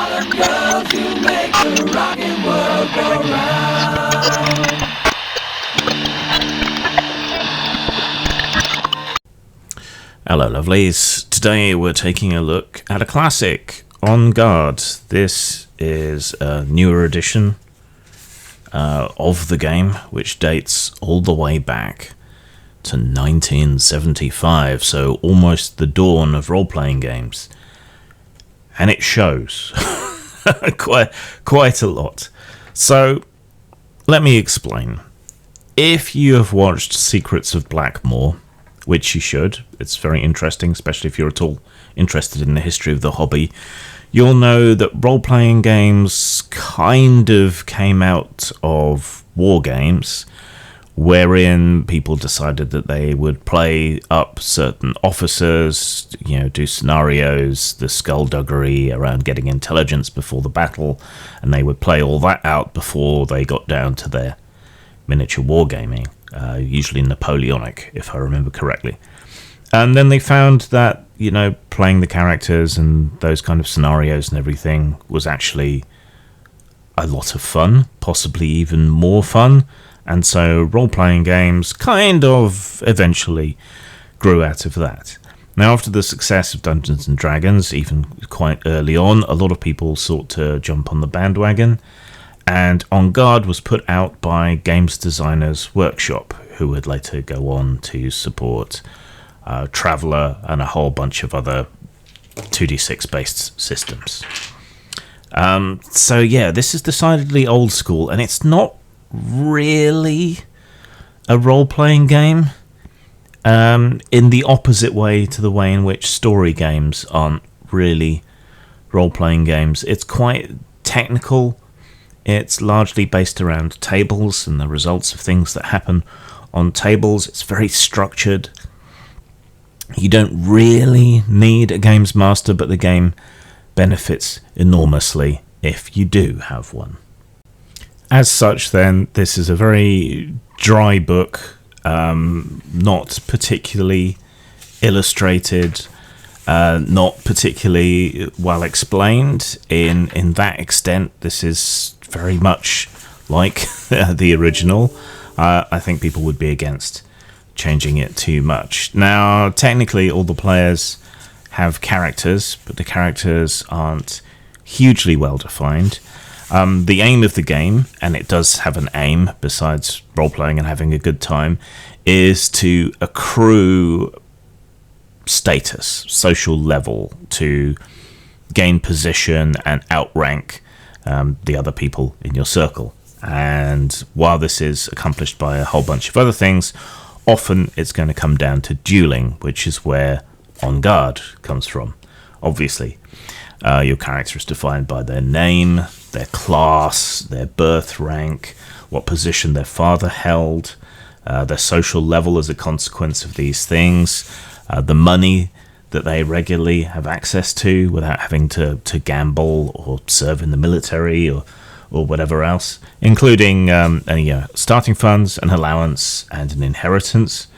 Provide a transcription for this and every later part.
Girls who make the rockin' world go round. Hello lovelies, today we're taking a look at a classic, En Garde. This is a newer edition of the game, which dates all the way back to 1975, so almost the dawn of role-playing games. And it shows quite a lot. So, let me explain. If you have watched Secrets of Blackmore, which you should, it's very interesting, especially if you're at all interested in the history of the hobby, you'll know that role-playing games kind of came out of war games, wherein people decided that they would play up certain officers, do scenarios, the skullduggery around getting intelligence before the battle, and they would play all that out before they got down to their miniature wargaming, usually Napoleonic, if I remember correctly. And then they found that, playing the characters and those kind of scenarios and everything was actually a lot of fun, possibly even more fun. And so role-playing games kind of eventually grew out of that. Now, after the success of Dungeons & Dragons, even quite early on, a lot of people sought to jump on the bandwagon. And En Garde was put out by Games Designers Workshop, who would later go on to support Traveller and a whole bunch of other 2D6-based systems. This is decidedly old school, and it's not really a role-playing game in the opposite way to the way in which story games aren't really role-playing games. It's quite technical. It's largely based around tables and the results of things that happen on tables. It's very structured. You don't really need a games master, but the game benefits enormously if you do have one. As such, then, this is a very dry book, not particularly illustrated, not particularly well explained in that extent. This is very much like the original. I think people would be against changing it too much. Now, technically, all the players have characters, but the characters aren't hugely well defined. The aim of the game, and it does have an aim besides role-playing and having a good time, is to accrue status, social level, to gain position and outrank the other people in your circle. And while this is accomplished by a whole bunch of other things, often it's going to come down to dueling, which is where En Garde comes from. Obviously, your character is defined by their name, their class, their birth rank, what position their father held, their social level as a consequence of these things, the money that they regularly have access to without having to gamble or serve in the military or whatever else, including starting funds, an allowance, and an inheritance.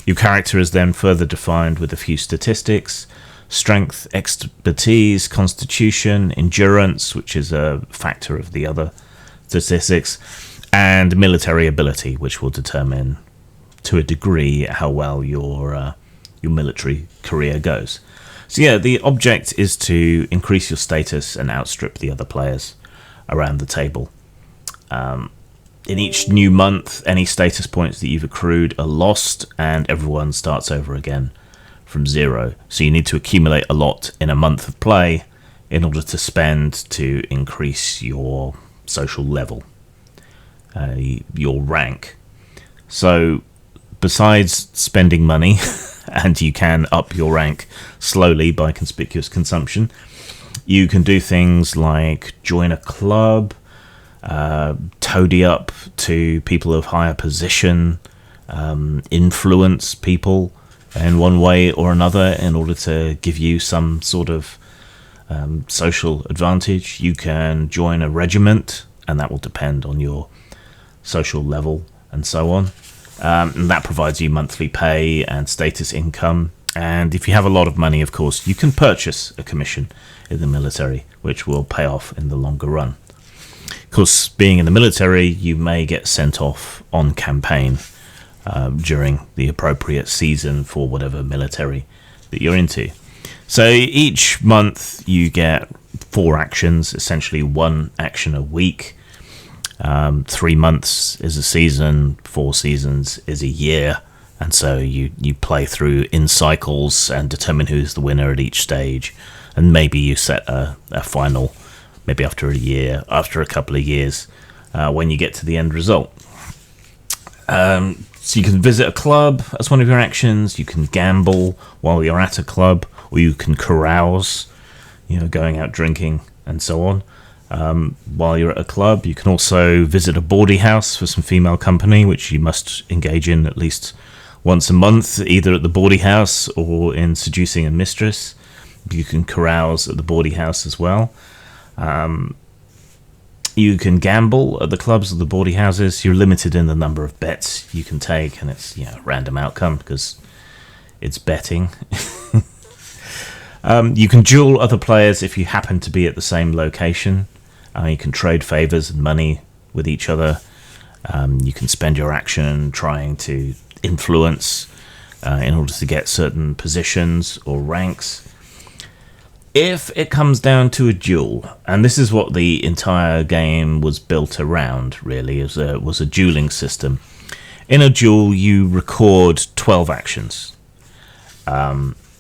Your character is then further defined with a few statistics: strength, expertise, constitution, endurance, which is a factor of the other statistics, and military ability, which will determine to a degree how well your military career goes. So the object is to increase your status and outstrip the other players around the table. In each new month, any status points that you've accrued are lost, and everyone starts over again from zero. So you need to accumulate a lot in a month of play in order to spend to increase your social level, your rank. So besides spending money, and you can up your rank slowly by conspicuous consumption, you can do things like join a club, toady up to people of higher position, influence people in one way or another in order to give you some sort of social advantage. You can join a regiment, and that will depend on your social level and so on. And that provides you monthly pay and status income. And if you have a lot of money, of course, you can purchase a commission in the military, which will pay off in the longer run. Of course, being in the military, you may get sent off on campaign during the appropriate season for whatever military that you're into. So each month you get 4 actions, essentially 1 action a week. 3 months is a season, 4 seasons is a year. And so you play through in cycles and determine who's the winner at each stage. And maybe you set a final, maybe after a year, after a couple of years, when you get to the end result. So you can visit a club as one of your actions. You can gamble while you're at a club, or you can carouse, going out drinking and so on. While you're at a club, you can also visit a bawdy house for some female company, which you must engage in at least once a month, either at the bawdy house or in seducing a mistress. You can carouse at the bawdy house as well. You can gamble at the clubs or the bawdy houses. You're limited in the number of bets you can take, and it's a random outcome because it's betting. You can duel other players if you happen to be at the same location. You can trade favors and money with each other. You can spend your action trying to influence in order to get certain positions or ranks. If it comes down to a duel, and this is what the entire game was built around, really, was a dueling system. In a duel, you record 12 actions.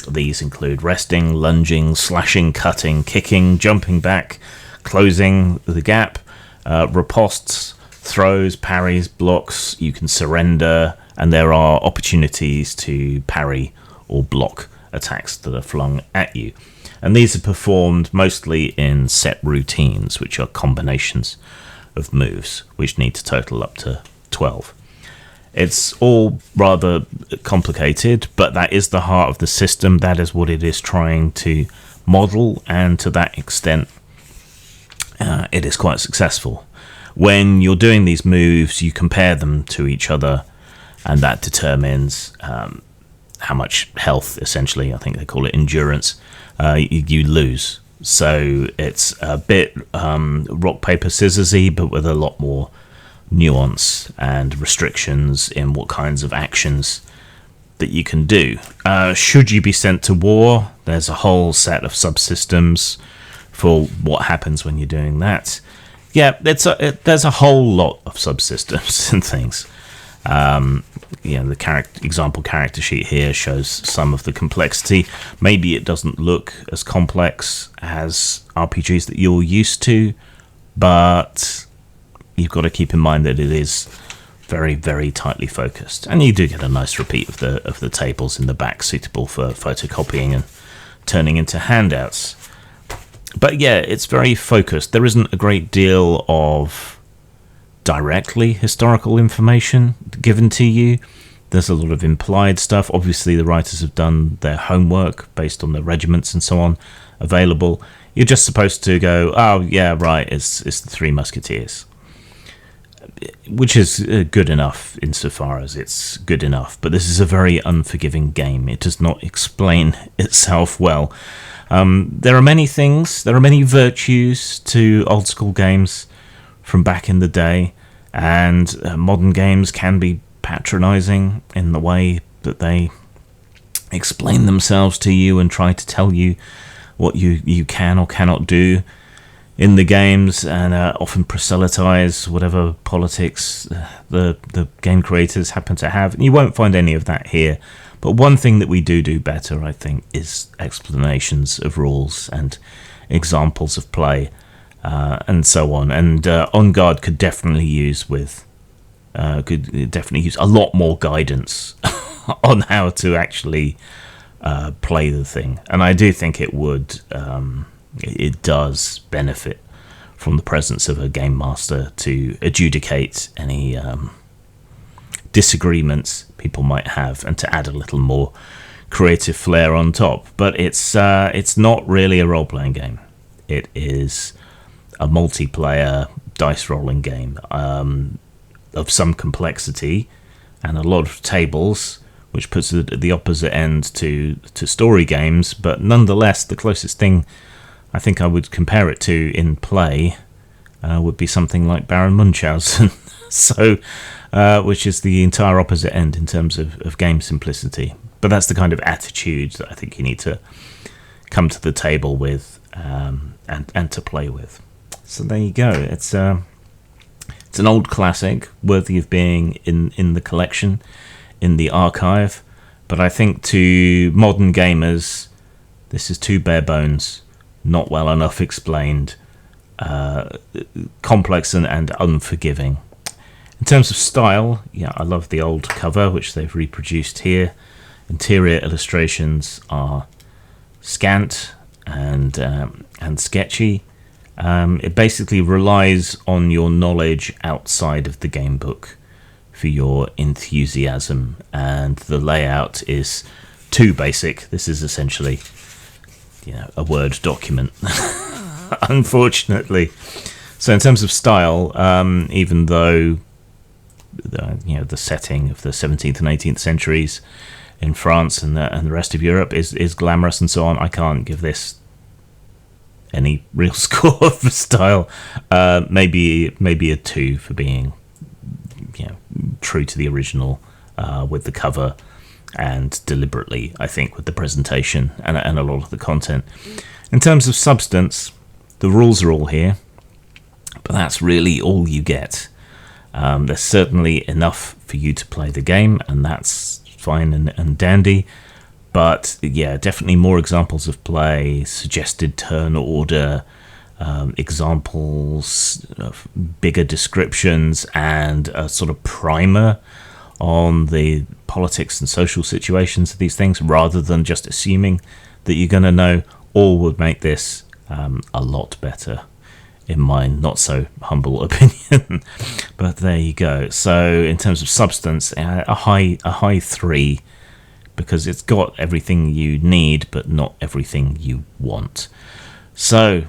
These include resting, lunging, slashing, cutting, kicking, jumping back, closing the gap, ripostes, throws, parries, blocks. You can surrender, and there are opportunities to parry or block attacks that are flung at you. And these are performed mostly in set routines, which are combinations of moves, which need to total up to 12. It's all rather complicated, but that is the heart of the system. That is what it is trying to model, and to that extent, it is quite successful. When you're doing these moves, you compare them to each other, and that determines how much health, essentially, I think they call it endurance, you lose. So it's a bit rock, paper, scissors-y, but with a lot more nuance and restrictions in what kinds of actions that you can do. Should you be sent to war, there's a whole set of subsystems for what happens when you're doing that. Yeah, there's a whole lot of subsystems and things. The example character sheet here shows some of the complexity. Maybe it doesn't look as complex as RPGs that you're used to, but you've got to keep in mind that it is very, very tightly focused, and you do get a nice repeat of the tables in the back, suitable for photocopying and turning into handouts. But yeah, it's very focused. There isn't a great deal of directly historical information given to you. There's a lot of implied stuff. Obviously, the writers have done their homework based on the regiments and so on available. You're just supposed to go, oh yeah, right, it's the Three Musketeers, which is good enough insofar as it's good enough. But this is a very unforgiving game. It does not explain itself well. There are many things, there are many virtues to old school games from back in the day, and modern games can be patronizing in the way that they explain themselves to you and try to tell you what you can or cannot do in the games, and often proselytize whatever politics the game creators happen to have. And you won't find any of that here. But one thing that we do better, I think, is explanations of rules and examples of play, and so on. And En Garde could definitely use a lot more guidance on how to actually play the thing. And I do think it would. It does benefit from the presence of a game master to adjudicate any disagreements people might have, and to add a little more creative flair on top. But it's not really a role-playing game. It is a multiplayer dice rolling game of some complexity and a lot of tables which puts it at the opposite end to story games, but nonetheless, the closest thing I think I would compare it to in play would be something like Baron Munchausen, so which is the entire opposite end in terms of game simplicity. But that's the kind of attitude that I think you need to come to the table with and to play with. So there you go. It's an old classic, worthy of being in the collection, in the archive. But I think to modern gamers, this is too bare bones, not well enough explained, complex and unforgiving. In terms of style, yeah, I love the old cover, which they've reproduced here. Interior illustrations are scant and sketchy. It basically relies on your knowledge outside of the game book for your enthusiasm, and the layout is too basic. This is essentially, a Word document, unfortunately. So in terms of style, even though the setting of the 17th and 18th centuries in France and the rest of Europe is glamorous and so on, I can't give this any real score for style. Maybe a 2 for being true to the original with the cover, and deliberately, I think, with the presentation and a lot of the content. In terms of substance, the rules are all here, but that's really all you get. There's certainly enough for you to play the game, and that's fine and dandy. But yeah, definitely more examples of play, suggested turn order, examples, bigger descriptions, and a sort of primer on the politics and social situations of these things, rather than just assuming that you're going to know, all would make this a lot better, in my not so humble opinion. But there you go. So in terms of substance, a high 3, because it's got everything you need, but not everything you want. So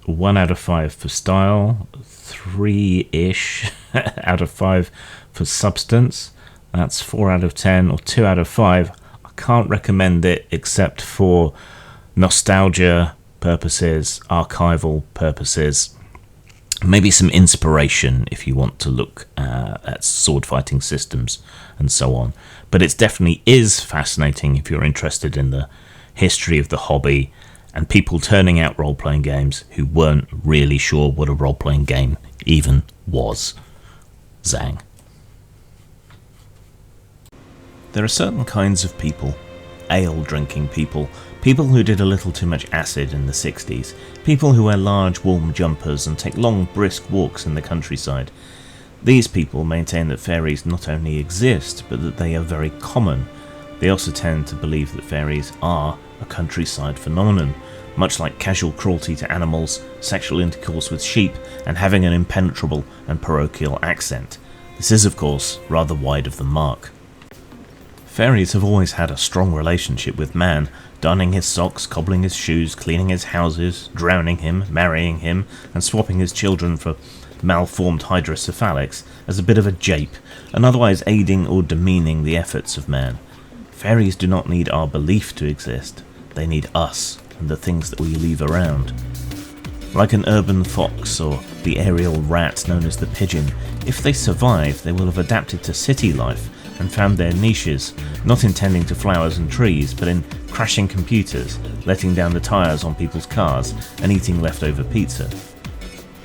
1 out of 5 for style, 3-ish out of 5 for substance. That's 4 out of 10 or 2 out of 5. I can't recommend it except for nostalgia purposes, archival purposes, maybe some inspiration if you want to look at sword fighting systems and so on. But it definitely is fascinating if you're interested in the history of the hobby and people turning out role-playing games who weren't really sure what a role-playing game even was. Zang. There are certain kinds of people, ale-drinking people, people who did a little too much acid in the 60s, people who wear large warm jumpers and take long brisk walks in the countryside. These people maintain that fairies not only exist, but that they are very common. They also tend to believe that fairies are a countryside phenomenon, much like casual cruelty to animals, sexual intercourse with sheep, and having an impenetrable and parochial accent. This is, of course, rather wide of the mark. Fairies have always had a strong relationship with man, darning his socks, cobbling his shoes, cleaning his houses, drowning him, marrying him, and swapping his children for malformed hydrocephalics as a bit of a jape, and otherwise aiding or demeaning the efforts of man. Fairies do not need our belief to exist, they need us and the things that we leave around. Like an urban fox or the aerial rat known as the pigeon, if they survive, they will have adapted to city life and found their niches, not in tending to flowers and trees, but in crashing computers, letting down the tyres on people's cars, and eating leftover pizza.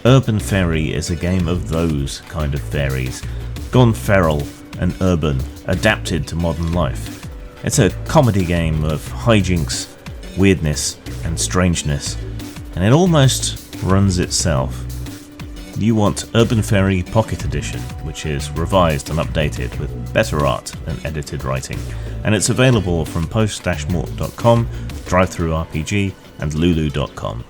Urban Faerie is a game of those kind of fairies, gone feral and urban, adapted to modern life. It's a comedy game of hijinks, weirdness, and strangeness, and it almost runs itself. You want Urban Faerie Pocket Edition, which is revised and updated with better art and edited writing, and it's available from post-mort.com, DriveThruRPG, and lulu.com.